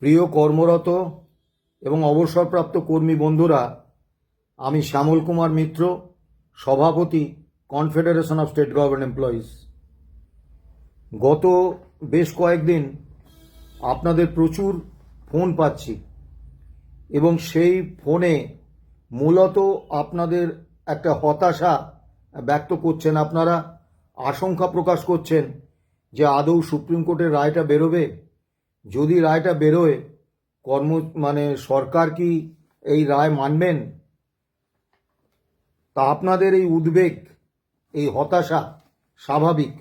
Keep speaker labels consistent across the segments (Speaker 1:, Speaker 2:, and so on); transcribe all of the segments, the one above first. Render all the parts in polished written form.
Speaker 1: প্রিয় কর্মরত এবং অবসরপ্রাপ্ত কর্মী বন্ধুরা, আমি শ্যামল কুমার মিত্র, সভাপতি, confederation of state government employees. গত বেশ কয়েকদিন আপনাদের প্রচুর ফোন পাচ্ছি এবং সেই ফোনে মূলত আপনাদের একটা হতাশা ব্যক্ত করছেন। আপনারা আশঙ্কা প্রকাশ করছেন যে আদৌ সুপ্রিম কোর্টের রায়টা বেরোবে। যদি রায়টা বেরোয়, সরকার কি এই রায় মানবেন? তা আপনাদের এই উদ্বেগ, এই হতাশা স্বাভাবিক,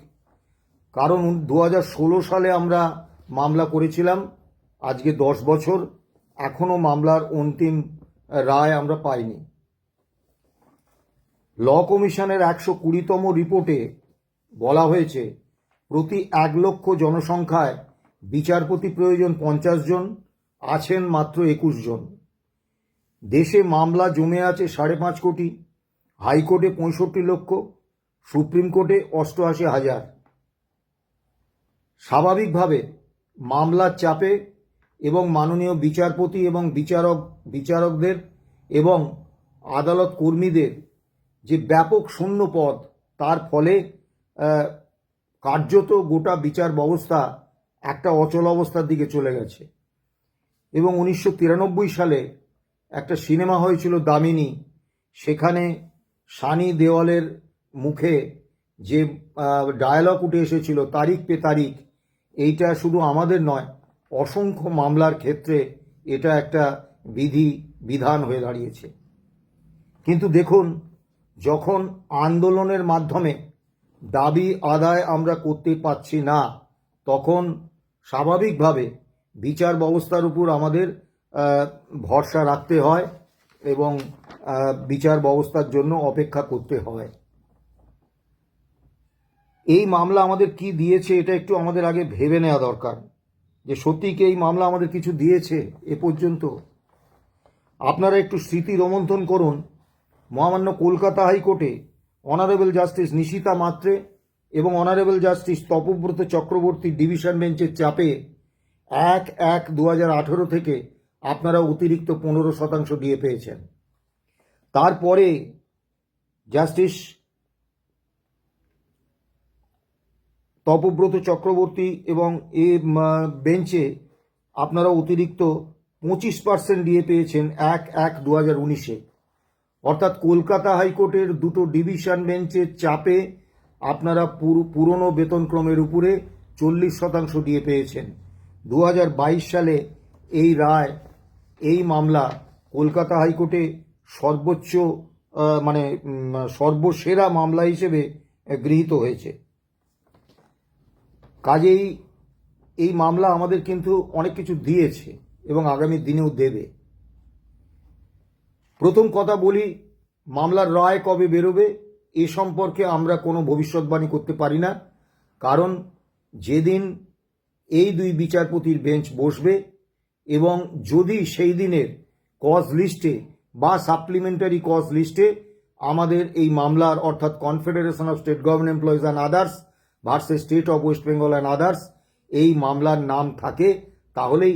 Speaker 1: কারণ 2016 সালে আমরা মামলা করেছিলাম। আজকে 10 বছর, এখনো মামলার অন্তিম রায় আমরা পাইনি। ল কমিশনের 120তম রিপোর্টে বলা হয়েছে প্রতি 1 লক্ষ জনসংখ্যায় বিচারপতি প্রয়োজন 50 জন, আছেন মাত্র 21 জন। দেশে মামলা জমে আছে 5.5 কোটি, হাইকোর্টে 65 লক্ষ, সুপ্রিম কোর্টে 88,000। স্বাভাবিকভাবে মামলার চাপে এবং মাননীয় বিচারপতি এবং বিচারকদের এবং আদালত কর্মীদের যে ব্যাপক শূন্য পদ, তার ফলে কার্যত গোটা বিচার ব্যবস্থা একটা অচল অবস্থার দিকে চলে গেছে। এবং 1993 সালে একটা সিনেমা হয়েছিল দামিনী, সেখানে সানি দেওয়ালের মুখে যে ডায়ালগ উঠে এসেছিল তারিখ পে তারিখ, এইটা শুধু আমাদের নয়, অসংখ্য মামলার ক্ষেত্রে এটা একটা বিধান হয়ে দাঁড়িয়েছে। কিন্তু দেখুন, যখন আন্দোলনের মাধ্যমে দাবি আদায় আমরা করতে পারছি না, তখন স্বাভাবিকভাবে বিচার ব্যবস্থার উপর আমাদের ভরসা রাখতে হয় এবং বিচার ব্যবস্থার জন্য অপেক্ষা করতে হয়। এই মামলা আমাদের কি দিয়েছে, এটা একটু আমাদের আগে ভেবে নেওয়া দরকার, যে সত্যি কি এই মামলা আমাদের কিছু দিয়েছে এ পর্যন্ত। আপনারা একটু স্মৃতি রোমন্থন করুন। মহামান্য কলকাতা হাইকোর্টে অনারেবল জাস্টিস নিশিতা মাত্রে এবং honourable justice Tapabrata Chakraborty division বেঞ্চের চাপে 1/1/2018 থেকে আপনারা অতিরিক্ত 15% দিয়ে পেয়েছেন। তারপরে জাস্টিস তপব্রত চক্রবর্তী এবং বেঞ্চে আপনারা অতিরিক্ত 25% দিয়ে পেয়েছেন 1/1/2019-এ। অর্থাৎ কলকাতা হাইকোর্টের দুটো ডিভিশন বেঞ্চের চাপে আপনারা পুরনো বেতনক্রমের উপরে 40% দিয়ে পেয়েছেন। 2022 সালে এই রায়, এই মামলা কলকাতা হাইকোর্টে সর্বোচ্চ সর্বসেরা মামলা হিসেবে গৃহীত হয়েছে। কাজেই এই মামলা আমাদের কিন্তু অনেক কিছু দিয়েছে এবং আগামী দিনেও দেবে। প্রথম কথা বলি, মামলার রায় কবে বেরোবে এ সম্পর্কে আমরা কোনো ভবিষ্যৎবাণী করতে পারি না, কারণ যেদিন এই দুই বিচারপতির বেঞ্চ বসবে এবং যদি সেই দিনের কজ লিস্টে বা সাপ্লিমেন্টারি কজ লিস্টে আমাদের এই মামলার, অর্থাৎ confederation of state government employees and others versus state of West Bengal and others, এই মামলার নাম থাকে, তাহলেই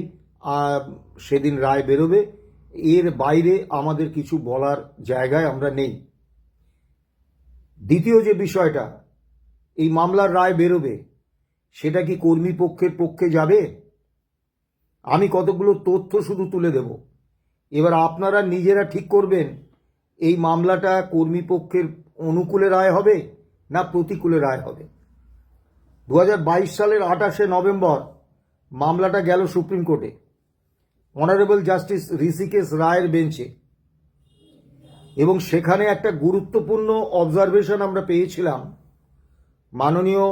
Speaker 1: সেদিন রায় বেরোবে। এর বাইরে আমাদের কিছু বলার জায়গায় আমরা নেই। দ্বিতীয় যে বিষয়টা, এই মামলার রায় বেরোবে, সেটা কি কর্মী পক্ষের পক্ষে যাবে? আমি কতগুলো তথ্য শুধু তুলে দেব, এবার আপনারা নিজেরা ঠিক করবেন এই মামলাটা কর্মী পক্ষের অনুকূলে রায় হবে না প্রতিকূলে রায় হবে। 2022 সালের 28শে নভেম্বর মামলাটা গেল সুপ্রিম কোর্টে, অনারেবল জাস্টিস ঋষিকেশ রায়ের বেঞ্চে, এবং সেখানে একটা গুরুত্বপূর্ণ অবজারভেশন আমরা পেয়েছিলাম। মাননীয়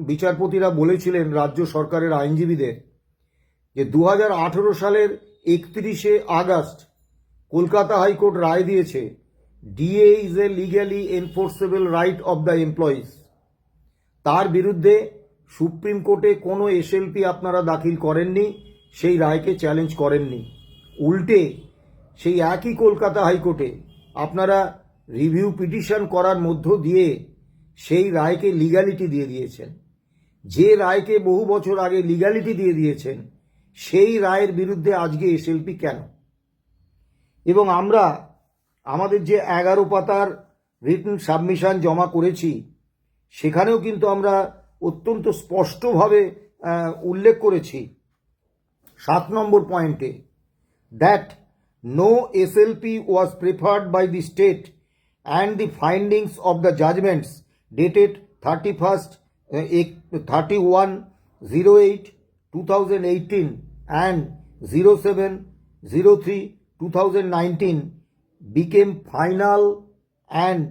Speaker 1: বিচারপতিরা বলেছিলেন রাজ্য সরকারের আইনজীবীদের যে 2018 সালের 31শে আগস্ট কলকাতা হাইকোর্ট রায় দিয়েছে DA is a legally enforceable right of the employees. তার বিরুদ্ধে সুপ্রিম কোর্টে কোনো এসএলপি আপনারা দাখিল করেননি, সেই রায়কে চ্যালেঞ্জ করেননি। উল্টে সেই একই কলকাতা হাইকোর্টে আপনারা রিভিউ পিটিশন করার মধ্য দিয়ে সেই রায়কে লিগ্যালিটি দিয়ে দিয়েছেন। যে রায়কে বহু বছর আগে লিগ্যালিটি দিয়ে দিয়েছেন, সেই রায়ের বিরুদ্ধে আজকে এসএলপি কেন? এবং আমরা আমাদের যে 11 পাতার রিটেন সাবমিশন জমা করেছি সেখানেও কিন্তু আমরা অত্যন্ত স্পষ্টভাবে উল্লেখ করেছি 7 নম্বর পয়েন্টে that no SLP was preferred by the state and the findings of the judgments dated 31/08/2018 and 07/03/2019 became final and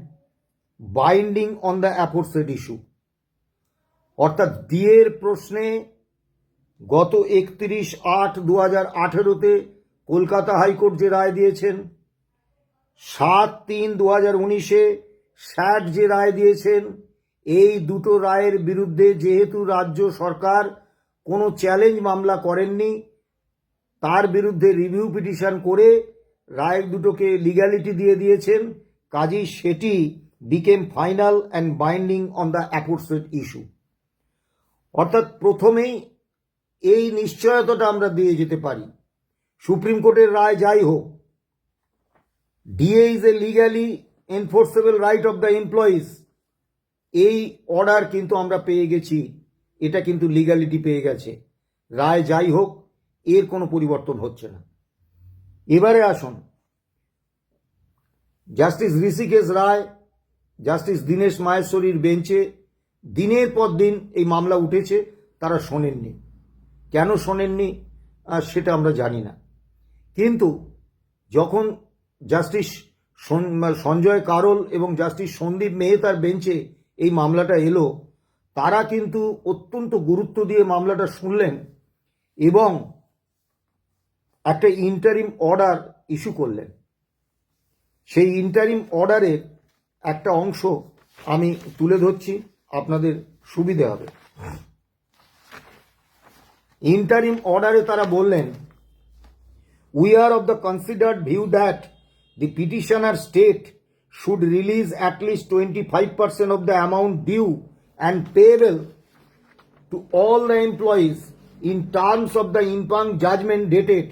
Speaker 1: binding on the aforesaid issue. অর্থাৎ ডিএর প্রশ্নে গত 31/8/2018 কলকাতা হাইকোর্ট যে রায় দিয়েছেন, 7/3/2019 স্যাট যে রায় দিয়েছেন, এই দুটো রায়ের বিরুদ্ধে যেহেতু রাজ্য সরকার কোনো চ্যালেঞ্জ মামলা করেননি, তার বিরুদ্ধে রিভিউ পিটিশন করে রায় দুটোকে লিগ্যালিটি দিয়ে দিয়েছেন, কাজেই সেটি became final and binding on the aforesaid issue. অর্থাৎ প্রথমেই এই নিশ্চয়তাটা আমরা দিয়ে যেতে পারি, সুপ্রিম কোর্টের রায় যাই হোক, DA is a legally enforceable right of the employees, এই অর্ডার কিন্তু আমরা পেয়ে গেছি, এটা কিন্তু লিগ্যালিটি পেয়ে গেছে। রায় যাই হোক, এর কোনো পরিবর্তন হচ্ছে না। এবারে আসুন, জাস্টিস ঋষিকেশ রায়, জাস্টিস দীনেশ মাহেশ্বরীর বেঞ্চে দিনের পর দিন এই মামলা উঠেছে, তারা শোনেননি। কেন শোনেননি সেটা আমরা জানি না, কিন্তু যখন জাস্টিস সঞ্জয় কারোল এবং জাস্টিস সন্দীপ মেহতার বেঞ্চে এই মামলাটা এলো, তারা কিন্তু অত্যন্ত গুরুত্ব দিয়ে মামলাটা শুনলেন এবং একটা ইন্টারিম অর্ডার ইস্যু করলেন। সেই ইন্টারিম অর্ডারের একটা অংশ আমি তুলে ধরছি, আপনাদের সুবিধে হবে। ইন্টারিম অর্ডারে তারা বললেন, we are of the considered view that the petitioner state should release at least 25% of the amount due and payable to all the employees in terms of the impugned judgment dated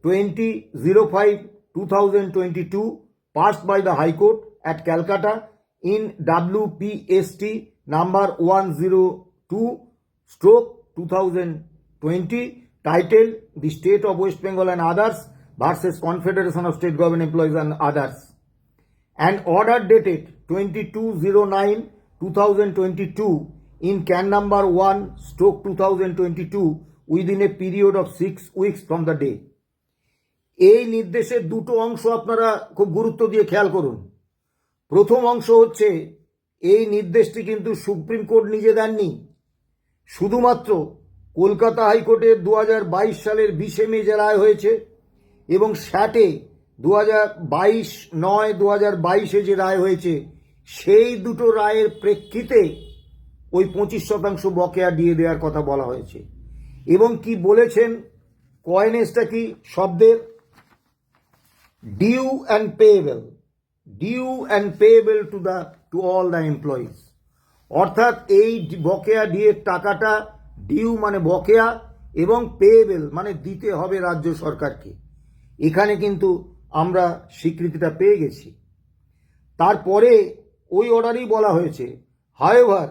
Speaker 1: 20/05/2022 passed by the High Court at Calcutta in WPST number 102/2020 titled The State of West Bengal and Others versus Confederation of State Government Employees and Others, and order dated 22/09/2022 in can number 1/2022 within a period of 6 weeks from the day. এই নির্দেশের দুটো অংশ আপনারা খুব গুরুত্ব দিয়ে খেয়াল করুন। প্রথম অংশ হচ্ছে, এই নির্দেশটি কিন্তু সুপ্রিম কোর্ট নিজে দেননি, শুধুমাত্র কলকাতা হাইকোর্টের 2022 সালের 20 মে যে রায় হয়েছে এবং স্যাটে 2022/9/2022 যে রায় হয়েছে, সেই দুটো রায়ের প্রেক্ষিতে ওই 25% বকেয়া দিয়ে দেওয়ার কথা বলা হয়েছে। এবং কি বলেছেন, কয়েনেজটা কি শব্দের, due and payable to all the employees, অর্থাৎ এই বকেয়া ডিএর টাকাটা, ডিউ মানে বকেয়া এবং পেয়েবল মানে দিতে হবে রাজ্য সরকারকে। এখানে কিন্তু আমরা স্বীকৃতিটা পেয়ে গেছি। তারপরে ওই অর্ডারেই বলা হয়েছে, however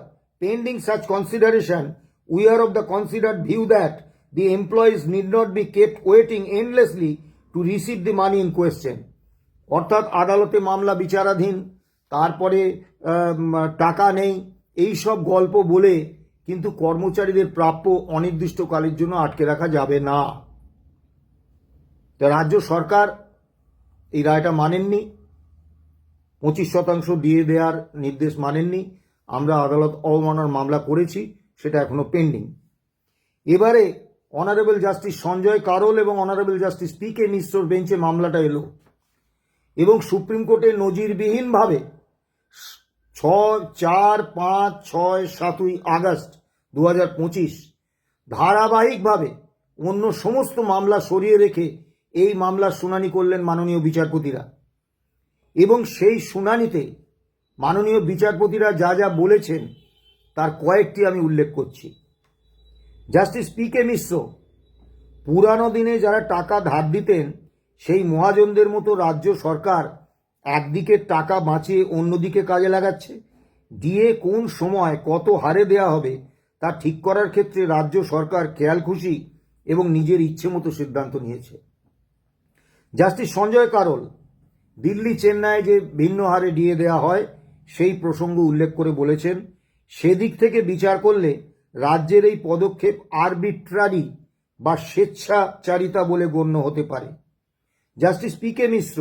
Speaker 1: pending such consideration we are of the considered view that the employees need not be kept waiting endlessly to receive the money in question, অর্থাৎ আদালতে মামলা বিচারাধীন, তারপরে টাকা নেই, এই সব গল্প বলে কিন্তু কর্মচারীদের প্রাপ্য অনির্দিষ্টকালের জন্য আটকে রাখা যাবে না। রাজ্য সরকার এই রায়টা মানেননি, 25% দিয়ে দেওয়ার নির্দেশ মানেননি। আমরা আদালত অবমাননার মামলা করেছি, সেটা এখনো পেন্ডিং। এবারে অনারেবল জাস্টিস সঞ্জয় কারোল এবং অনারেবল জাস্টিস পি.কে. মিশ্রর বেঞ্চে মামলাটা এলো এবং সুপ্রিম কোর্টে নজিরবিহীনভাবে 4, 5, 6, 7 আগস্ট 2025 ধারাবাহিকভাবে অন্য সমস্ত মামলা সরিয়ে রেখে এই মামলার শুনানি করলেন মাননীয় বিচারপতিরা। এবং সেই শুনানিতে মাননীয় বিচারপতিরা যা যা বলেছেন তার কয়েকটি আমি উল্লেখ করছি। Justice PK. মিশ্র পুরানো দিনে যারা টাকা ধার দিতেন সেই মহাজনদের মতো রাজ্য সরকার একদিকে টাকা বাঁচিয়ে অন্যদিকে কাজে লাগাচ্ছে। দিয়ে কোন সময় কত হারে দেয়া হবে তা ঠিক করার ক্ষেত্রে রাজ্য সরকার খেয়াল খুশি এবং নিজের ইচ্ছে মতো সিদ্ধান্ত নিয়েছে। জাস্টিস সঞ্জয় কারোল দিল্লি চেন্নাই যে ভিন্ন হারে ডিএ দেওয়া হয় সেই প্রসঙ্গ উল্লেখ করে বলেছেন, সেদিক থেকে বিচার করলে রাজ্যের এই পদক্ষেপ আরবিট্রারি বা স্বেচ্ছাচারিতা বলে গণ্য হতে পারে। জাস্টিস পি কে মিশ্র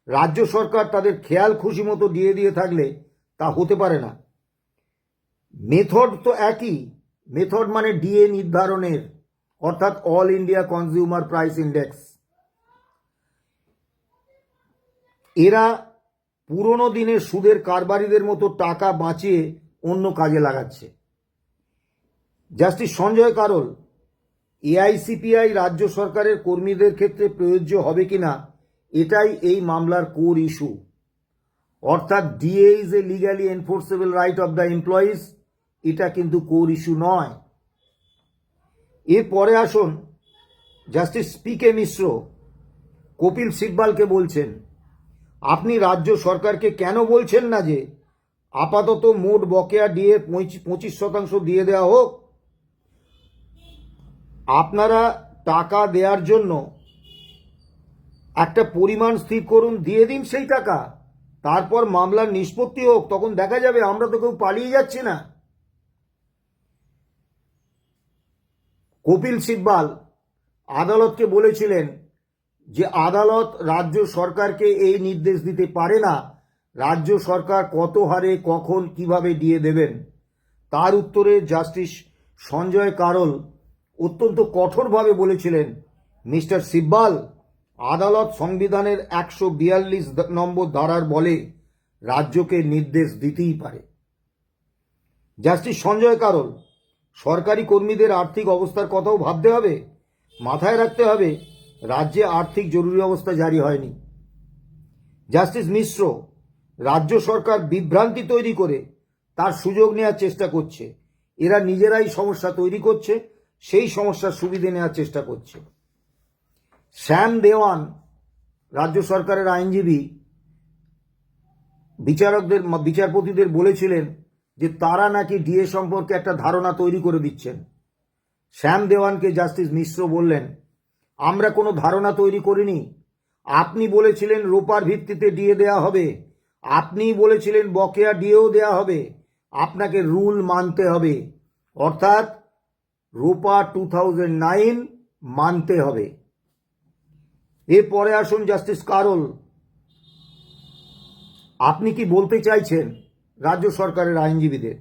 Speaker 1: রাজ্য সরকার তাদের খেয়াল খুশি মতো দিয়ে থাকলে তা হতে পারে না। মেথড তো একই, মেথড মানে ডিএ নির্ধারণের, অর্থাৎ all India consumer price index. এরা পুরনো দিনের সুদের কারবারিদের মতো টাকা বাঁচিয়ে অন্য কাজে লাগাচ্ছে। জাস্টিস সঞ্জয় কারোল এআইসিপিআই রাজ্য সরকারের কর্মীদের ক্ষেত্রে প্রযোজ্য হবে কিনা এটাই এই মামলার কোর ইস্যু। অর্থাৎ DA is a legally enforceable right of the employees, এটা কিন্তু কোর ইস্যু নয়। এরপরে আসুন, জাস্টিস পি কে মিশ্র কপিল সিব্বালকে বলছেন, আপনি রাজ্য সরকারকে কেন বলছেন না যে আপাতত মোট বকেয়া ডিএ 25% দিয়ে দেওয়া হোক? আপনারা টাকা দেওয়ার জন্য একটা পরিমাণ স্থির করুন, দিয়ে দিন সেই টাকা, তারপর মামলার নিষ্পত্তি হোক, তখন দেখা যাবে। আমরা তো কেউ পালিয়ে যাচ্ছি না। কপিল সিব্বাল আদালতকে বলেছিলেন যে আদালত রাজ্য সরকারকে এই নির্দেশ দিতে পারে না রাজ্য সরকার কত হারে কখন কিভাবে দিয়ে দেবেন। তার উত্তরে জাস্টিস সঞ্জয় কারোল অত্যন্ত কঠোরভাবে বলেছিলেন, মিস্টার সিব্বাল, আদালত সংবিধানের 142 নম্বর ধারার বলে রাজ্যকে নির্দেশ দিতেই পারে। জাস্টিস সঞ্জয় কারোল সরকারি কর্মীদের আর্থিক অবস্থার কথাও ভাবতে হবে। মাথায় রাখতে হবে রাজ্যে আর্থিক জরুরি অবস্থা জারি হয়নি। জাস্টিস মিশ্র রাজ্য সরকার বিভ্রান্তি তৈরি করে তার সুযোগ নেওয়ার চেষ্টা করছে। এরা নিজেরাই সমস্যা তৈরি করছে, সেই সমস্যার সুবিধে নেওয়ার চেষ্টা করছে। শ্যাম দেওয়ান রাজ্য সরকারের আইনজীবী বিচারপতিদের বলেছিলেন যে তারা নাকি ডিএ সম্পর্কে একটা ধারণা তৈরি করে দিচ্ছেন। শ্যাম দেওয়ানকে জাস্টিস মিশ্র বললেন, আমরা কোনো ধারণা তৈরি করিনি। আপনি বলেছিলেন রোপার ভিত্তিতে ডিএ দেওয়া হবে, আপনি বলেছিলেন বকেয়া ডিএও দেওয়া হবে, আপনাকে রুল মানতে হবে, অর্থাৎ রোপা 2009 মানতে হবে। এরপরে আসুন জাস্টিস কারোল, আপনি কি বলতে চাইছেন রাজ্য সরকারের আইনজীবীদের,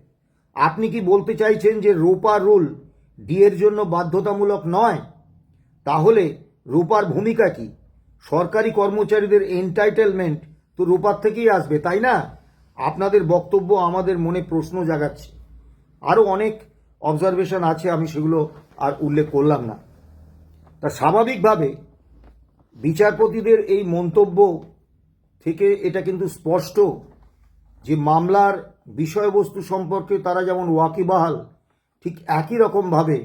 Speaker 1: আপনি কি বলতে চাইছেন যে রোপা রুল ডিএর জন্য বাধ্যতামূলক নয়? তাহলে রোপার ভূমিকা কি? সরকারি কর্মচারীদের এন্টাইটেলমেন্ট তো রোপার থেকেই আসবে, তাই না? আপনাদের বক্তব্য আমাদের মনে প্রশ্ন জাগাচ্ছে। আরও অনেক অবজারভেশন আছে, আমি সেগুলো আর উল্লেখ করলাম না। তা স্বাভাবিকভাবে বিচারপতিদের এই মন্তব্য থেকে এটা কিন্তু স্পষ্ট যে মামলার বিষয়বস্তু সম্পর্কে তারা যেমন ওয়াকিবহাল, ঠিক একই রকমভাবে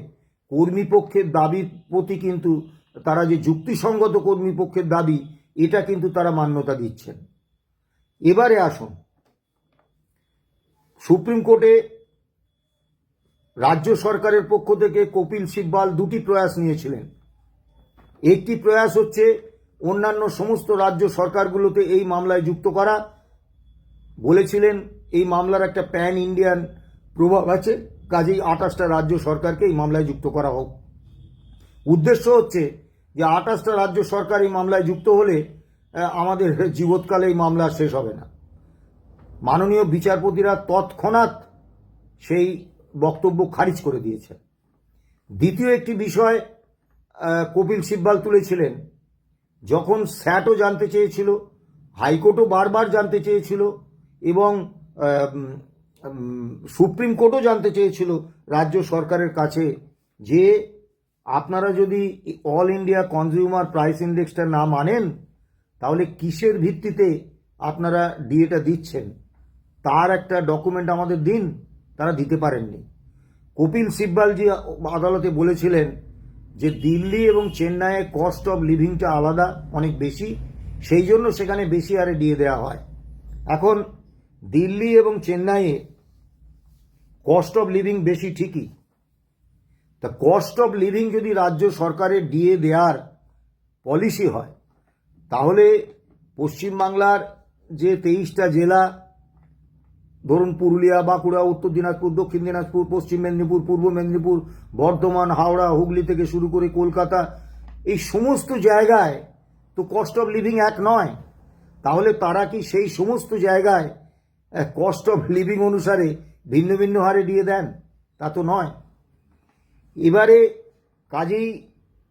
Speaker 1: কর্মীপক্ষের দাবির প্রতি কিন্তু তারা যে যুক্তিসঙ্গত কর্মীপক্ষের দাবি, এটা কিন্তু তারা মান্যতা দিচ্ছেন। এবারে আসুন, সুপ্রিম কোর্টে রাজ্য সরকারের পক্ষ থেকে কপিল সিব্বাল দুটি প্রয়াস নিয়েছিলেন। একটি প্রয়াস হচ্ছে অন্যান্য সমস্ত রাজ্য সরকারগুলোতে এই মামলায় যুক্ত করা। বলেছিলেন এই মামলার একটা প্যান ইন্ডিয়ান প্রভাব আছে, কাজেই 28টা রাজ্য সরকারকে এই মামলায় যুক্ত করা হোক। উদ্দেশ্য হচ্ছে যে 28টা রাজ্য সরকার এই মামলায় যুক্ত হলে আমাদের জীবৎকালে এই মামলা শেষ হবে না। মাননীয় বিচারপতিরা তৎক্ষণাৎ সেই বক্তব্য খারিজ করে দিয়েছেন। দ্বিতীয় একটি বিষয় কপিল সিব্বাল তুলেছিলেন, যখন স্যাটও জানতে চেয়েছিল, হাইকোর্টও বারবার জানতে চেয়েছিল এবং সুপ্রিম কোর্টও জানতে চেয়েছিল রাজ্য সরকারের কাছে যে আপনারা যদি অল ইন্ডিয়া কনজিউমার প্রাইস ইন্ডেক্সটা না মানেন তাহলে কিসের ভিত্তিতে আপনারা ডিএটা দিচ্ছেন, তার একটা ডকুমেন্ট আমাদের দিন। তারা দিতে পারেননি। কপিল সিব্বাল জি আদালতে বলেছিলেন যে দিল্লি এবং চেন্নাইয়ে কস্ট অফ লিভিংটা আলাদা, অনেক বেশি, সেই জন্য সেখানে বেশি হারে ডিএ দেওয়া হয়। এখন দিল্লি এবং চেন্নাইয়ে কস্ট অফ লিভিং বেশি ঠিকই, তা কস্ট অফ লিভিং যদি রাজ্য সরকারের ডিএ দেওয়ার পলিসি হয়, তাহলে পশ্চিমবাংলার যে 23টা জেলা, ধরুন পুরুলিয়া, বাঁকুড়া, উত্তর দিনাজপুর, দক্ষিণ দিনাজপুর, পশ্চিম মেদিনীপুর, পূর্ব মেদিনীপুর, বর্ধমান, হাওড়া, হুগলি থেকে শুরু করে কলকাতা, এই সমস্ত জায়গায় তো কস্ট অফ লিভিং এক নয়। তাহলে তারা কি সেই সমস্ত জায়গায় কস্ট অফ লিভিং অনুসারে ভিন্ন ভিন্ন হারে দিয়ে দেন? তা তো নয়। এবারে কাজেই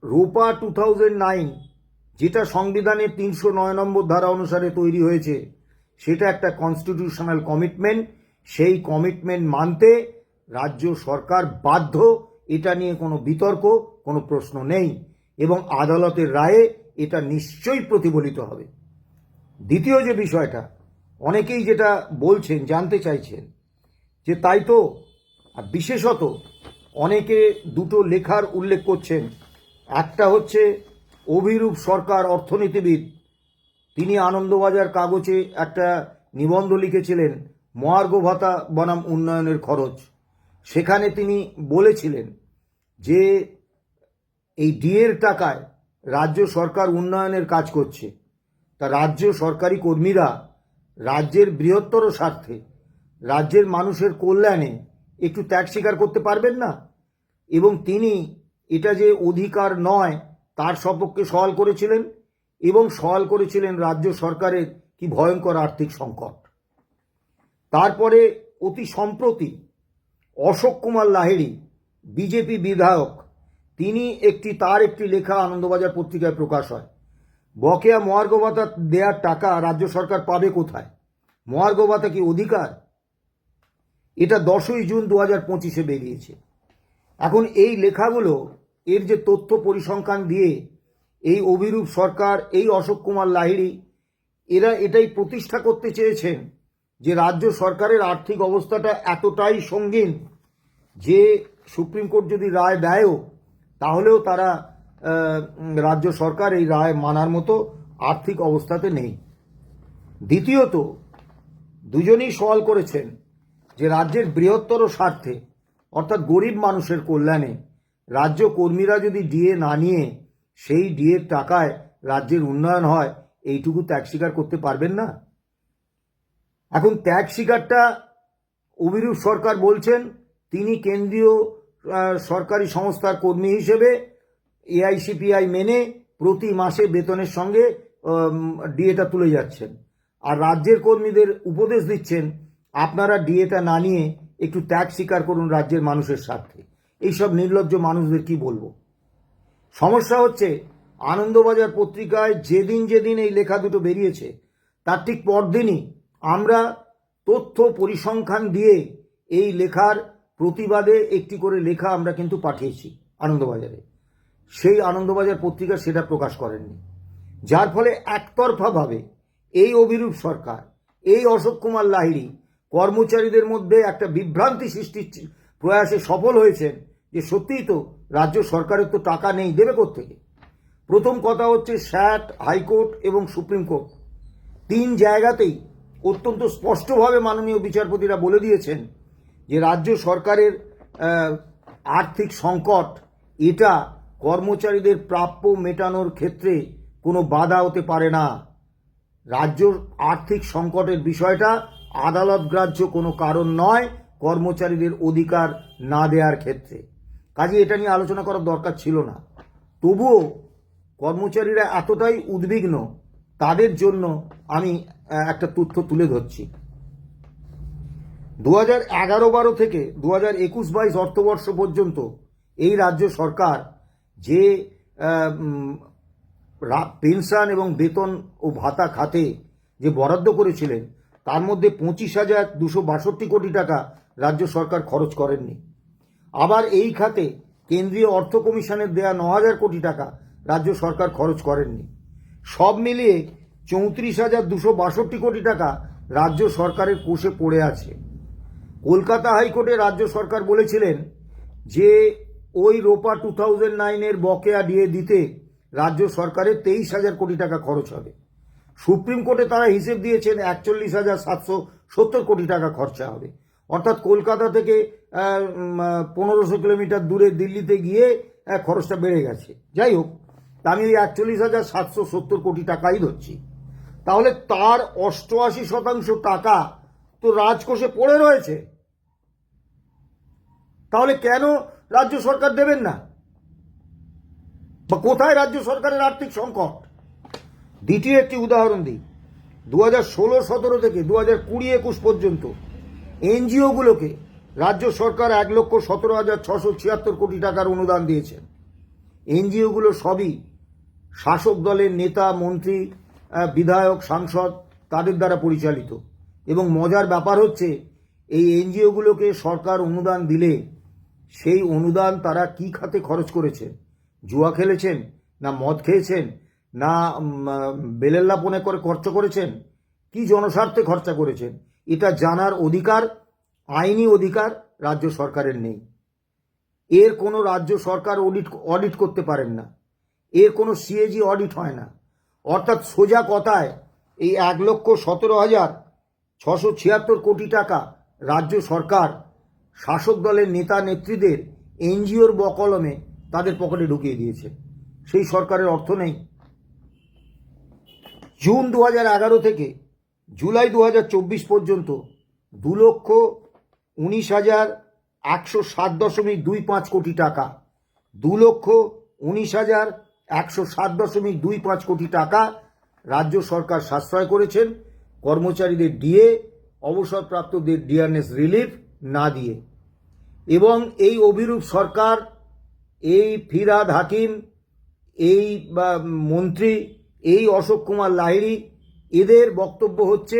Speaker 1: রোপা 2009, যেটা সংবিধানের 309 নম্বর ধারা অনুসারে তৈরি হয়েছে, সেটা একটা কনস্টিটিউশনাল কমিটমেন্ট। সেই কমিটমেন্ট মানতে রাজ্য সরকার বাধ্য, এটা নিয়ে কোনো বিতর্ক, কোনো প্রশ্ন নেই, এবং আদালতের রায়ে এটা নিশ্চয়ই প্রতিফলিত হবে। দ্বিতীয় যে বিষয়টা অনেকেই যেটা বলছেন, জানতে চাইছেন যে তাই তো, বিশেষত অনেকে দুটো লেখার উল্লেখ করছেন। একটা হচ্ছে অভিরূপ সরকার, অর্থনীতিবিদ, তিনি আনন্দবাজার কাগজে একটা নিবন্ধ লিখেছিলেন মহার্ঘ ভাতা বনাম উন্নয়নের খরচ। সেখানে তিনি বলেছিলেন যে এই ডিএর টাকায় রাজ্য সরকার উন্নয়নের কাজ করছে, তা রাজ্য সরকারি কর্মীরা রাজ্যের বৃহত্তর স্বার্থে, রাজ্যের মানুষের কল্যাণে একটু ত্যাগ স্বীকার করতে পারবেন না? এবং তিনি এটা যে অধিকার নয় তার সপক্ষে সওয়াল করেছিলেন, এবং সওয়াল করেছিলেন রাজ্য সরকারের কি ভয়ঙ্কর আর্থিক সংকট। তারপরে অতি সম্প্রতি অশোক কুমার লাহিড়ী, বিজেপি বিধায়ক, তিনি তার একটি লেখা আনন্দবাজার পত্রিকায় প্রকাশ হয়। বকেয়া মহার্ঘ ভাতা দেওয়ার টাকা রাজ্য সরকার পাবে কোথায়? মহার্ঘ ভাতা কি অধিকার? এটা 10ই জুন 2025-এ বেরিয়েছে। এখন এই লেখাগুলো, এর যে তথ্য পরিসংখ্যান দিয়ে এই অভিরূপ সরকার, এই অশোক কুমার লাহিড়ী, এরা এটাই প্রতিষ্ঠা করতে চেয়েছেন যে রাজ্য সরকারের আর্থিক অবস্থাটা এতটাই সঙ্গীন যে সুপ্রিম কোর্ট যদি রায় দেয়ও, তাহলেও তারা রাজ্য সরকার এই রায় মানার মতো আর্থিক অবস্থাতে নেই। দ্বিতীয়ত, দুজনেই সওয়াল করেছেন যে রাজ্যের বৃহত্তর স্বার্থে, অর্থাৎ গরিব মানুষের কল্যাণে, রাজ্য কর্মীরা যদি ডিএ না নিয়ে সেই ডিএর টাকায় রাজ্যের উন্নয়ন হয়, এইটুকু ত্যাগ স্বীকার করতে পারবেন না? এখন ত্যাগ স্বীকারটা অভিরূপ সরকার বলছেন তিনি কেন্দ্রীয় সরকারি সংস্থার কর্মী হিসেবে এআইসিপিআই মেনে প্রতি মাসে বেতনের সঙ্গে ডিএটা তুলে যাচ্ছেন, আর রাজ্যের কর্মীদের উপদেশ দিচ্ছেন আপনারা ডিএটা না নিয়ে একটু ত্যাগ স্বীকার করুন রাজ্যের মানুষের স্বার্থে। এইসব নির্লজ্জ মানুষদের কি বলবো। সমস্যা হচ্ছে আনন্দবাজার পত্রিকায় যেদিন যেদিন এই লেখা দুটো বেরিয়েছে, তার ঠিক পরদিনই আমরা তথ্য পরিসংখ্যান দিয়ে এই লেখার প্রতিবাদে একটি করে লেখা আমরা কিন্তু পাঠিয়েছি আনন্দবাজারে। সেই আনন্দবাজার পত্রিকা সেটা প্রকাশ করেননি, যার ফলে একতরফাভাবে এই অভিরূপ সরকার, এই অশোক কুমার লাহিড়ী কর্মচারীদের মধ্যে একটা বিভ্রান্তি সৃষ্টির প্রয়াসে সফল হয়েছেন যে সত্যিই তো রাজ্য সরকারের তো টাকা নেই, দেবে কোত্থেকে। প্রথম কথা হচ্ছে স্যাট, হাইকোর্ট এবং সুপ্রিম কোর্ট, 3 জায়গাতেই অত্যন্ত স্পষ্টভাবে মাননীয় বিচারপতিরা বলে দিয়েছেন যে রাজ্য সরকারের আর্থিক সংকট, এটা কর্মচারীদের প্রাপ্য মেটানোর ক্ষেত্রে কোনো বাধা হতে পারে না। রাজ্য আর্থিক সংকটের বিষয়টা আদালত গ্রাহ্য কোনো কারণ নয় কর্মচারীদের অধিকার না দেওয়ার ক্ষেত্রে। কাজে এটা নিয়ে আলোচনা করার দরকার ছিল না। তবুও কর্মচারীরা এতটাই উদ্বিগ্ন, তাদের জন্য আমি একটা তথ্য তুলে ধরছি। 2011-12 থেকে 2021-22 অর্থবর্ষ পর্যন্ত এই রাজ্য সরকার যে পেনশন এবং বেতন ও ভাতা খাতে যে বরাদ্দ করেছিলেন, তার মধ্যে 25,262 কোটি টাকা রাজ্য সরকার খরচ করেননি। আবার এই খাতে কেন্দ্রীয় অর্থ কমিশনের দেয়া 9,000 কোটি টাকা রাজ্য সরকার খরচ করেননি। সব মিলিয়ে 34,262 কোটি টাকা রাজ্য সরকারের কোষে পড়ে আছে। কলকাতা হাইকোর্টে রাজ্য সরকার বলেছিলেন যে ওই রোপা 2009-এর বকেয়া দিয়ে দিতে রাজ্য সরকারের 23,000 কোটি টাকা খরচ হবে। সুপ্রিম কোর্টে তারা হিসেব দিয়েছেন 41,770 কোটি টাকা খরচা হবে। অর্থাৎ কলকাতা থেকে 1500 কিলোমিটার দূরে দিল্লিতে গিয়ে খরচটা বেড়ে গেছে। যাই হোক, আমি ওই 41,770 কোটি টাকাই ধরছি। তাহলে তার 88% টাকা তো রাজকোষে পড়ে রয়েছে। তাহলে কেন রাজ্য সরকার দেবেন না? বা কোথায় রাজ্য সরকারের আর্থিক সংকট? দ্বিতীয় একটি উদাহরণ দিই। 2016-17 থেকে 2020-21 পর্যন্ত এনজিওগুলোকে রাজ্য সরকার 1,17,676 কোটি টাকার অনুদান দিয়েছেন। এনজিওগুলো সবই শাসক দলের নেতা, মন্ত্রী, বিধায়ক, সাংসদ তাদের দ্বারা পরিচালিত। এবং মজার ব্যাপার হচ্ছে, এই এনজিওগুলোকে সরকার অনুদান দিলে সেই অনুদান তারা কি খাতে খরচ করেছেন? জুয়া খেলেছেন, না মদ খেয়েছেন, না বেলেল্লাপনে করে খরচা করেছেন, কি জনস্বার্থে খরচা করেছেন, এটা জানার অধিকার, আইনি অধিকার রাজ্য সরকারের নেই। এর কোনো রাজ্য সরকার অডিট করতে পারেন না, এর কোনো সিএজি অডিট হয় না। অর্থাৎ সোজা কথায় এই 1,17,676 কোটি টাকা রাজ্য সরকার শাসক দলের নেতা নেত্রীদের এনজিওর বকলমে তাদের পকেটে ঢুকিয়ে দিয়েছে। সেই সরকারের অর্থ নেই। জুন 2011 থেকে জুলাই 2024 পর্যন্ত 2,19,107.25 কোটি টাকা, 2,19,107.25 কোটি টাকা রাজ্য সরকার সাশ্রয় করেছেন কর্মচারীদের ডিএ, অবসরপ্রাপ্তদের ডিআরএস রিলিফ না দিয়ে। এবং এই অভিরূপ সরকার, এই ফিরহাদ হাকিম, এই মন্ত্রী, এই অশোক কুমার লাহিড়ী, এদের বক্তব্য হচ্ছে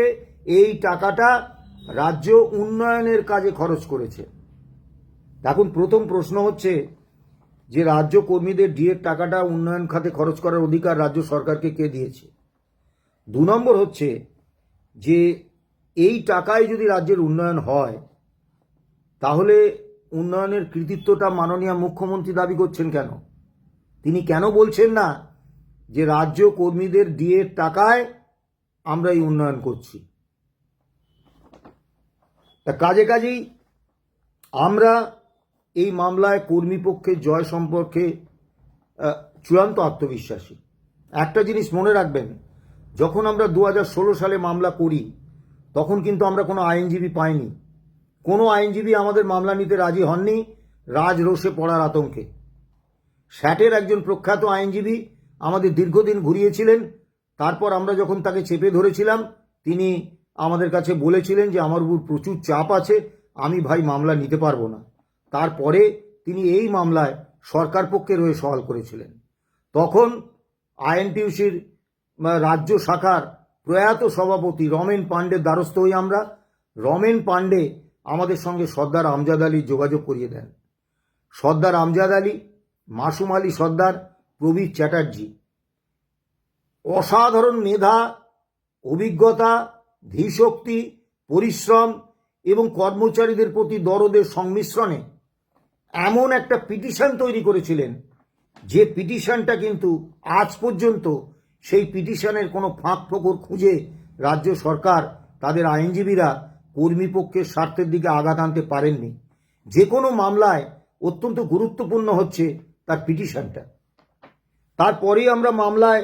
Speaker 1: এই টাকাটা রাজ্য উন্নয়নের কাজে খরচ করেছে। এখন প্রথম প্রশ্ন হচ্ছে যে রাজ্য কর্মীদের ডিএর টাকাটা উন্নয়ন খাতে খরচ করার অধিকার রাজ্য সরকারকে কে দিয়েছে? 2 নম্বর হচ্ছে যে এই টাকায় যদি রাজ্যের উন্নয়ন হয়, তাহলে উন্নয়নের কৃতিত্বটা মাননীয় মুখ্যমন্ত্রী দাবি করছেন কেন? তিনি কেন বলছেন না যে রাজ্য কর্মীদের ডিএর টাকায় আমরা এই উন্নয়ন করছি? কাজেই আমরা এই মামলায় কর্মী পক্ষের জয় সম্পর্কে চূড়ান্ত আত্মবিশ্বাসী। একটা জিনিস মনে রাখবেন, যখন আমরা 2016 সালে মামলা করি, তখন কিন্তু আমরা কোনো আইনজীবী পাইনি। কোনো আইনজীবী আমাদের মামলা নিতে রাজি হননি রাজরোষে পড়ার আতঙ্কে। স্যাটের একজন প্রখ্যাত আইনজীবী আমাদের দীর্ঘদিন ঘুরিয়েছিলেন। তারপর আমরা যখন তাকে চেপে ধরেছিলাম, তিনি আমাদের কাছে বলেছিলেন যে আমার উপর প্রচুর চাপ আছে, আমি ভাই মামলা নিতে পারবো না। তারপরে তিনি এই মামলায় সরকার পক্ষের হয়ে সওয়াল করেছিলেন। তখন আইএনটিইউসির রাজ্য শাখার প্রয়াত সভাপতি রমেন পাণ্ডের দ্বারস্থ হই আমরা। রমেন পাণ্ডে আমাদের সঙ্গে সর্দার আমজাদ আলীর যোগাযোগ করিয়ে দেন। সর্দার আমজাদ আলী, মাসুম আলী সর্দার, প্রবীর চ্যাটার্জি অসাধারণ মেধা, অভিজ্ঞতা, ধীশক্তি, পরিশ্রম এবং কর্মচারীদের প্রতি দরদের সংমিশ্রণে এমন একটা পিটিশন তৈরি করেছিলেন, যে পিটিশনটা কিন্তু আজ পর্যন্ত সেই পিটিশনের কোনো ফাঁক ফোকর খুঁজে রাজ্য সরকার, তাদের আইনজীবীরা কর্মী পক্ষের স্বার্থের দিকে আঘাত আনতে পারেননি। যে কোনো মামলায় অত্যন্ত গুরুত্বপূর্ণ হচ্ছে তার পিটিশনটা। তারপরেই আমরা মামলায়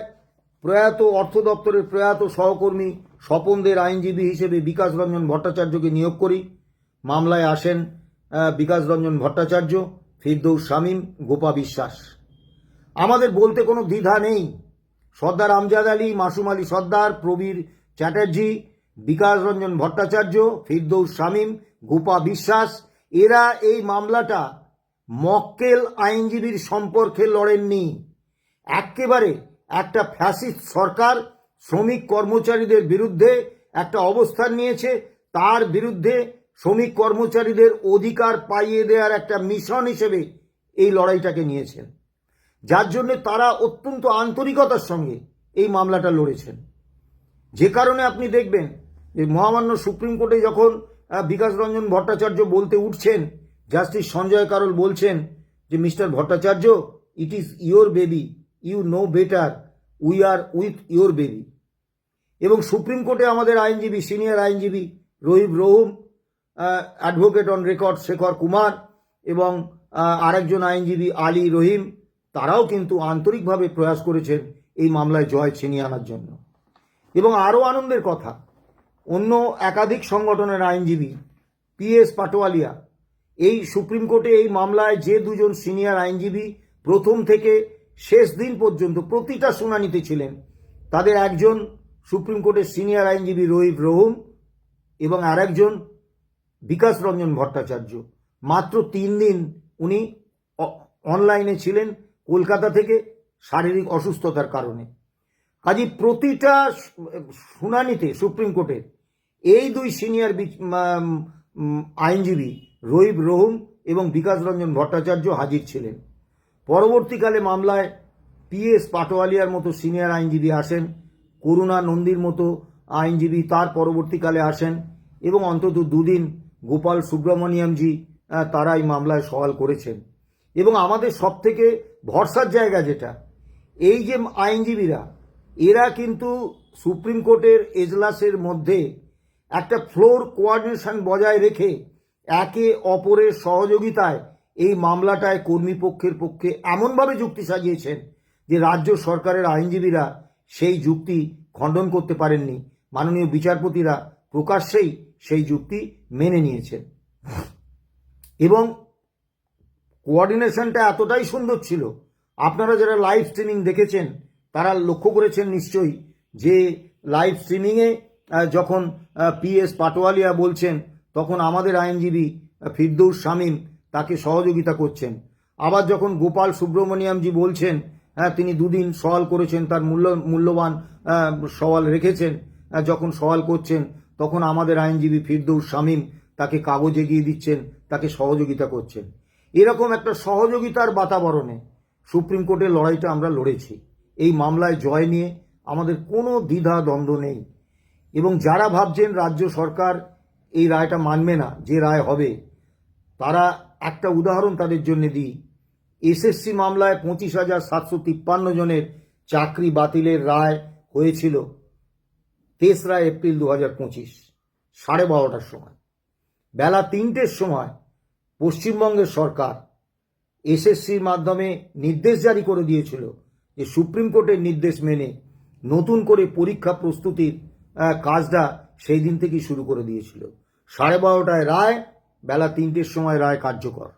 Speaker 1: প্রয়াত অর্থ দপ্তরের প্রয়াত সহকর্মী স্বপনদের আইনজীবী হিসেবে বিকাশ রঞ্জন ভট্টাচার্যকে নিয়োগ করি। মামলায় আসেন বিকাশ রঞ্জন ভট্টাচার্য, ফিরদৌস শামীম, গোপা বিশ্বাস। আমাদের বলতে কোনো দ্বিধা নেই, সর্দার আমজাদ আলী, মাসুম আলী সর্দার, প্রবীর চ্যাটার্জি, বিকাশ রঞ্জন ভট্টাচার্য, ফিরদৌস শামীম, গোপা বিশ্বাস, এরা এই মামলাটা মক্কেল আইনজীবীর সম্পর্কে লড়েননি। একেবারে একটা ফ্যাসিস্ট সরকার শ্রমিক কর্মচারীদের বিরুদ্ধে একটা অবস্থান নিয়েছে, তার বিরুদ্ধে শ্রমিক কর্মচারীদের অধিকার পাইয়ে দেওয়ার একটা মিশন হিসেবে এই লড়াইটাকে নিয়েছেন, যার জন্য তারা অত্যন্ত আন্তরিকতার সঙ্গে এই মামলাটা লড়েছেন। যে কারণে আপনি দেখবেন যে মহামান্য সুপ্রিম কোর্টে যখন বিকাশ রঞ্জন ভট্টাচার্য বলতে উঠছেন, জাস্টিস সঞ্জয় কারোল বলছেন যে mister Bhattacharya, it is your baby, you know better, we are with your baby. এবং সুপ্রিম কোর্টে আমাদের আইনজীবী, সিনিয়র আইনজীবী রহিব রহুম, advocate on record Shekhar Kumar এবং আরেকজন আইনজীবী আলী রহিম, তারাও কিন্তু আন্তরিকভাবে প্রয়াস করেছেন এই মামলায় জয় ছিনিয়ে আনার জন্য। এবং আরও আনন্দের কথা, অন্য একাধিক সংগঠনের আইনজীবী PS পাটোয়ালিয়া, এই সুপ্রিম কোর্টে এই মামলায় যে দুজন সিনিয়র আইনজীবী প্রথম থেকে শেষ দিন পর্যন্ত প্রতিটা শুনানিতে ছিলেন, তাদের একজন সুপ্রিম কোর্টের সিনিয়র আইনজীবী রহিব রহুম এবং আরেকজন বিকাশ রঞ্জন ভট্টাচার্য। মাত্র 3 দিন উনি অনলাইনে ছিলেন কলকাতা থেকে শারীরিক অসুস্থতার কারণে। কাজে প্রতিটা শুনানিতে সুপ্রিম কোর্টের এই দুই সিনিয়র আইনজীবী রহিব রহুম এবং বিকাশ রঞ্জন ভট্টাচার্য হাজির ছিলেন। পরবর্তীকালে মামলায় PS পাটোয়ালিয়ার মতো সিনিয়র আইনজীবী আসেন, করুণা নন্দীর মতো আইনজীবী তার পরবর্তীকালে আসেন, এবং অন্তত 2 দিন গোপাল সুব্রমণিয়ামজি তারা এই মামলায় সওয়াল করেছেন। এবং আমাদের সব থেকে ভরসার জায়গা যেটা, এই যে আইনজীবীরা, এরা কিন্তু সুপ্রিম কোর্টের এজলাসের মধ্যে একটা ফ্লোর কোঅর্ডিনেশন বজায় রেখে একে অপরের সহযোগিতায় এই মামলাটায় কর্মীপক্ষের পক্ষে এমনভাবে যুক্তি সাজিয়েছেন যে রাজ্য সরকারের আইনজীবীরা সেই যুক্তি খণ্ডন করতে পারেননি। মাননীয় বিচারপতিরা প্রকাশ্যেই সেই যুক্তি মেনে নিয়েছেন। এবং কোঅর্ডিনেশনটা এতটাই সুন্দর ছিল, আপনারা যারা লাইভ স্ট্রিমিং দেখেছেন তারা লক্ষ্য করেছেন নিশ্চয়ই যে লাইভ স্ট্রিমিংয়ে যখন PS পাটোয়ালিয়া বলছেন, তখন আমাদের আইনজীবী ফিরদৌস শামীম তাকে সহযোগিতা করছেন। আবার যখন গোপাল সুব্রমণিয়ামজি বলছেন, তিনি 2 দিন সওয়াল করেছেন, তার মূল্যবান সওয়াল রেখেছেন, যখন সওয়াল করছেন তখন আমাদের আইনজীবী ফিরদৌস শামীম তাকে কাগজ এগিয়ে দিচ্ছেন, তাকে সহযোগিতা করছেন। এরকম একটা সহযোগিতার বাতাবরণে সুপ্রিম কোর্টের লড়াইটা আমরা লড়েছি। এই মামলায় জয় নিয়ে আমাদের কোনো দ্বিধা দ্বন্দ্ব নেই। এবং যারা ভাবছেন রাজ্য সরকার এই রায়টা মানবে না, যে রায় হবে, তারা একটা উদাহরণ তাদের জন্য দিই। SSC মামলায় 25,753 জনের চাকরি বাতিলের রায় হয়েছিল 3রা এপ্রিল 2025 12:30টার সময়। বেলা 3টের সময় পশ্চিমবঙ্গের সরকার SSCর মাধ্যমে নির্দেশ জারি করে দিয়েছিল যে সুপ্রিম কোর্টের নির্দেশ মেনে নতুন করে পরীক্ষা প্রস্তুতির কাজটা সেই দিন থেকেই শুরু করে দিয়েছিল। 12:30টায় রায়, বেলা 3টের সময় রায় কার্যকর।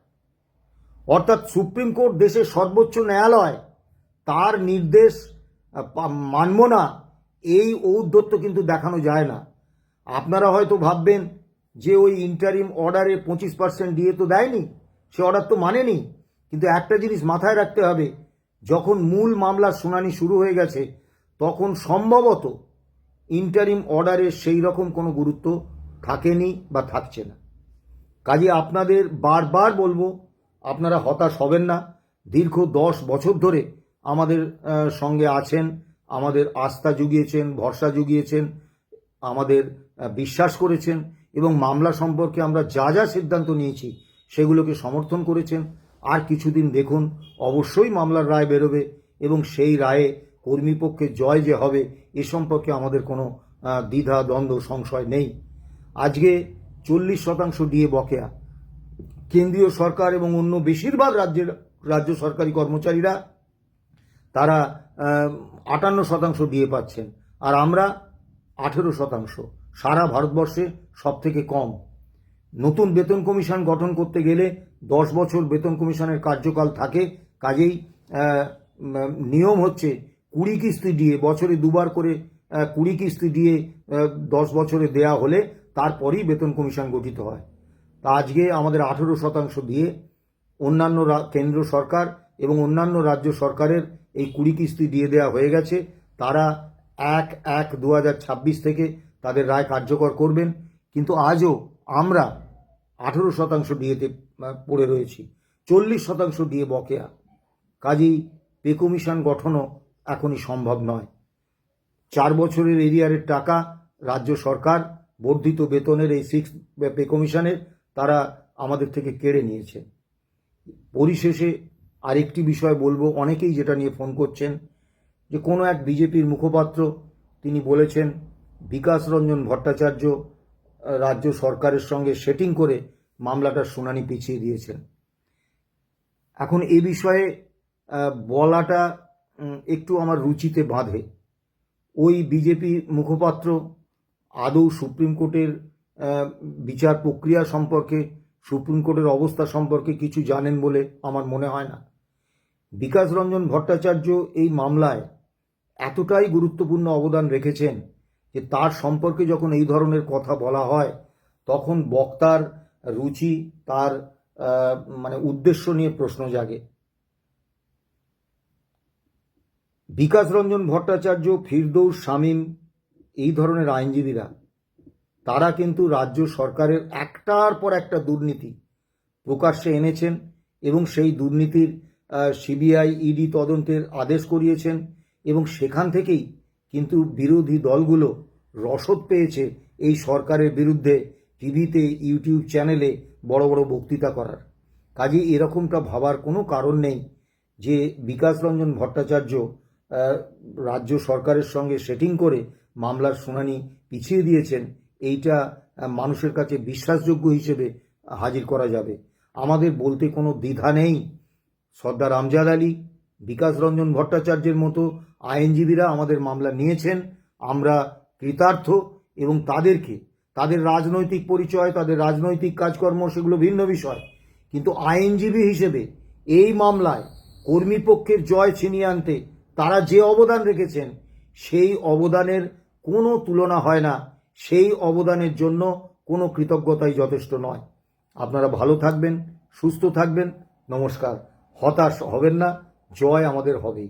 Speaker 1: অর্থাৎ সুপ্রিম কোর্ট দেশের সর্বোচ্চ ন্যায়ালয়, তার নির্দেশ মানব না, এই ঔদ্ধত্য কিন্তু দেখানো যায় না। আপনারা হয়তো ভাববেন যে ওই ইন্টারিম অর্ডারে 25% দিয়ে তো দেয়নি, সে অর্ডার তো মানেনি। কিন্তু একটা জিনিস মাথায় রাখতে হবে, যখন মূল মামলার শুনানি শুরু হয়ে গেছে তখন সম্ভবত ইন্টারিম অর্ডারের সেই রকম কোনো গুরুত্ব থাকেনি বা থাকছে না। কাজে আপনাদের বারবার বলবো, আপনারা হতাশ হবেন না। দীর্ঘ 10 বছর ধরে আমাদের সঙ্গে আছেন, আমাদের আস্থা জুগিয়েছেন, ভরসা জুগিয়েছেন, আমাদের বিশ্বাস করেছেন এবং মামলা সম্পর্কে আমরা যা যা সিদ্ধান্ত নিয়েছি সেগুলোকে সমর্থন করেছেন। আর কিছুদিন দেখুন, অবশ্যই মামলার রায় বেরোবে এবং সেই রায়ে কর্মীপক্ষের জয় যে হবে এ সম্পর্কে আমাদের কোনো দ্বিধা দ্বন্দ্ব সংশয় নেই। আজকে 40% ডিএ বকেয়া, কেন্দ্রীয় সরকার এবং অন্য বেশিরভাগ রাজ্য সরকারি কর্মচারীরা তারা 58% ডিএ পাচ্ছেন, আর আমরা 18%। সারা ভারতবর্ষে সব থেকে কম। নতুন বেতন কমিশন গঠন করতে গেলে 10 বছর বেতন কমিশনের কার্যকাল থাকে। কাজেই নিয়ম হচ্ছে 20 কিস্তি দিয়ে, বছরে 2বার করে 20 কিস্তি দিয়ে 10 বছরে দেয়া হলে তারপরেই বেতন কমিশন গঠিত হয়। তা আজকে আমাদের 18% দিয়ে অন্যান্য কেন্দ্র সরকার এবং অন্যান্য রাজ্য সরকারের এই 20 কিস্তি দিয়ে দেওয়া হয়ে গেছে। তারা 1/1/2026 থেকে তাদের রায় কার্যকর করবেন। কিন্তু আজও আমরা 18% ডিএতে পড়ে রয়েছি, 40% ডিএ বকেয়া। কাজেই পে কমিশন গঠনও এখনই সম্ভব নয়। 4 বছরের এরিয়ারের টাকা রাজ্য সরকার বর্ধিত বেতনের এই 6 পে কমিশনের তারা আমাদের থেকে কেড়ে নিয়েছে। পরিশেষে আরেকটি বিষয় বলবো, অনেকেই যেটা নিয়ে ফোন করছেন, যে কোনো এক বিজেপির মুখপাত্র তিনি বলেছেন বিকাশ রঞ্জন ভট্টাচার্য রাজ্য সরকারের সঙ্গে সেটিং করে মামলাটার শুনানি পিছিয়ে দিয়েছেন। এখন এ বিষয়ে বলাটা একটু আমার রুচিতে বাঁধে। ওই বিজেপি মুখপাত্র আদৌ সুপ্রিম কোর্টের বিচার প্রক্রিয়া সম্পর্কে, সুপ্রিম কোর্টের অবস্থা সম্পর্কে কিছু জানেন বলে আমার মনে হয় না। বিকাশ রঞ্জন ভট্টাচার্য এই মামলায় এতটাই গুরুত্বপূর্ণ অবদান রেখেছেন যে তার সম্পর্কে যখন এই ধরনের কথা বলা হয় তখন বক্তার রুচি, তার উদ্দেশ্য নিয়ে প্রশ্ন জাগে। বিকাশ রঞ্জন ভট্টাচার্য, ফিরদৌস, শামীম, এই ধরনের আইনজীবীরা তারা কিন্তু রাজ্য সরকারের একটার পর একটা দুর্নীতি প্রকাশ্যে এনেছেন এবং সেই দুর্নীতির সিবিআই ইডি তদন্তের আদেশ করিয়েছেন এবং সেখান থেকেই কিন্তু বিরোধী দলগুলো রসদ পেয়েছে এই সরকারের বিরুদ্ধে টিভিতে, ইউটিউব চ্যানেলে বড় বড় বক্তৃতা করার। কাজেই এরকমটা ভাবার কোনো কারণ নেই যে বিকাশ রঞ্জন ভট্টাচার্য রাজ্য সরকারের সঙ্গে সেটিং করে মামলার শুনানি পিছিয়ে দিয়েছেন, এইটা মানুষের কাছে বিশ্বাসযোগ্য হিসেবে হাজির করা যাবে। আমাদের বলতে কোনো দ্বিধা নেই, সর্দার আমজাদ আলী, বিকাশ রঞ্জন ভট্টাচার্যের মতো আইনজীবীরা আমাদের মামলা নিয়েছেন, আমরা কৃতার্থ এবং তাদেরকে, তাদের রাজনৈতিক পরিচয়, তাদের রাজনৈতিক কাজকর্ম সেগুলো ভিন্ন বিষয়, কিন্তু আইনজীবী হিসেবে এই মামলায় কর্মীপক্ষের জয় ছিনিয়ে আনতে তারা যে অবদান রেখেছেন সেই অবদানের কোনো তুলনা হয় না, সেই অবদানের জন্য কোনো কৃতজ্ঞতাই যথেষ্ট নয়। আপনারা ভালো থাকবেন, সুস্থ থাকবেন, নমস্কার। হতাশ হবেন না, জয় আমাদের হবেই।